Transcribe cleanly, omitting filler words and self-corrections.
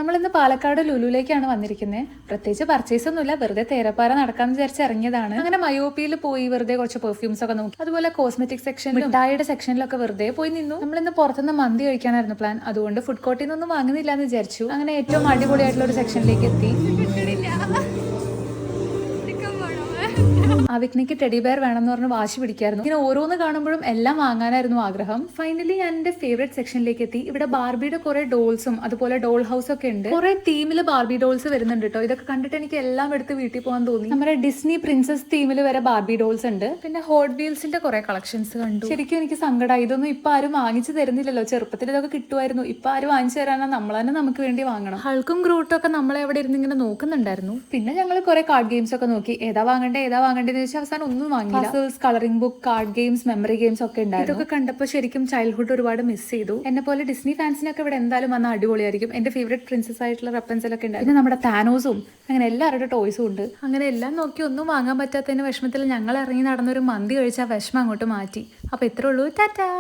നമ്മളിന്ന് പാലക്കാട് ലുലുവിലേക്കാണ് വന്നിരിക്കുന്നത്. പ്രത്യേകിച്ച് പർച്ചേസ് ഒന്നുമില്ല, വെറുതെ തേരപ്പാര നടക്കാന്ന് വിചാരിച്ച് ഇറങ്ങിയതാണ്. അങ്ങനെ മയോപ്പിയിൽ പോയി വെറുതെ കുറച്ച് പെർഫ്യൂംസ് ഒക്കെ നോക്കി, അതുപോലെ കോസ്മെറ്റിക് സെക്ഷനിലും മിഠായിയുടെ സെക്ഷനിലൊക്കെ വെറുതെ പോയി നിന്നു. നമ്മളിന്ന് പുറത്തുനിന്ന് മന്തി കഴിക്കാനായിരുന്നു പ്ലാൻ. അതുകൊണ്ട് ഫുഡ് കോർട്ടിൽ നിന്നൊന്നും വാങ്ങുന്നില്ല എന്ന് വിചാരിച്ചു. അങ്ങനെ ഏറ്റവും അടിപൊളിയായിട്ടുള്ള ഒരു സെക്ഷനിലേക്ക് എത്തി. അവിക്നിക്ക് ടെഡി ബെയർ വേണമെന്ന് പറഞ്ഞ് വാശി പിടിക്കായിരുന്നു. ഇങ്ങനെ ഓരോന്ന് കാണുമ്പോഴും എല്ലാം വാങ്ങാനായിരുന്നു ആഗ്രഹം. ഫൈനലി ഞാൻ എന്റെ ഫേവറേറ്റ് സെക്ഷനിലേക്ക് എത്തി. ഇവിടെ ബാർബിയുടെ കുറെ ഡോൾസും അതുപോലെ ഡോൾ ഹൗസ് ഒക്കെ ഉണ്ട്. കുറെ തീമില് ബാർബി ഡോൾസ് വരുന്നുണ്ട് കേട്ടോ. ഇതൊക്കെ കണ്ടിട്ട് എനിക്ക് എല്ലാം എടുത്ത് വീട്ടിൽ പോകാൻ തോന്നി. നമ്മുടെ ഡിസ്നി പ്രിൻസസ് തീമില് വരെ ബാർബി ഡോൾസ് ഉണ്ട്. പിന്നെ ഹോട്ട് വീൽസിന്റെ കുറെ കളക്ഷൻസ് കണ്ടു. ശരിക്കും എനിക്ക് സങ്കടമായി. ഇതൊന്നും ഇപ്പൊ ആരും വാങ്ങിച്ചു തരുന്നില്ലല്ലോ. ചെറുപ്പത്തിൽ ഇതൊക്കെ കിട്ടുമായിരുന്നു. ഇപ്പൊ ആരും വാങ്ങിച്ചു തരാനാ, നമ്മൾ തന്നെ നമുക്ക് വേണ്ടി വാങ്ങണം. ഹൾക്കും ഗ്രൂട്ടും ഒക്കെ നമ്മളെ എവിടെ ഇരുന്ന് ഇങ്ങനെ നോക്കുന്നുണ്ടായിരുന്നു. പിന്നെ ഞങ്ങൾ കുറെ കാർഡ് ഗെയിംസ് ഒക്കെ നോക്കി. ഏതാ വാങ്ങേണ്ടത് അവസാനം ഒന്നും വാങ്ങിയില്ല. Puzzles, colouring book, card games, memory games ഒക്കെ ഉണ്ടായിരുന്നു. ഇതൊക്കെ കണ്ടപ്പോൾ ശരിക്കും ചൈൽഡ്ഹുഡ് ഒരുപാട് മിസ് ചെയ്തു. എന്നെ പോലെ ഡിസ്നി ഫാൻസിനൊക്കെ ഇവിടെ എന്തായാലും വന്ന അടിപൊളിയായിരിക്കും. എന്റെ ഫേവറേറ്റ് പ്രിൻസസ് ആയിട്ടുള്ള റപ്പൻസലൊക്കെ ഉണ്ട്. പിന്നെ നമ്മുടെ താനോസും അങ്ങനെ എല്ലാവരുടെ ടോയ്സും ഉണ്ട്. അങ്ങനെ എല്ലാം നോക്കി ഒന്നും വാങ്ങാൻ പറ്റാത്തതിന് വിഷമത്തിൽ ഞങ്ങൾ ഇറങ്ങി നടന്നൊരു മന്തി കഴിച്ച വിഷമം അങ്ങോട്ട് മാറ്റി. അപ്പൊ ഇത്രേ ഉള്ളൂ. ടാറ്റാ.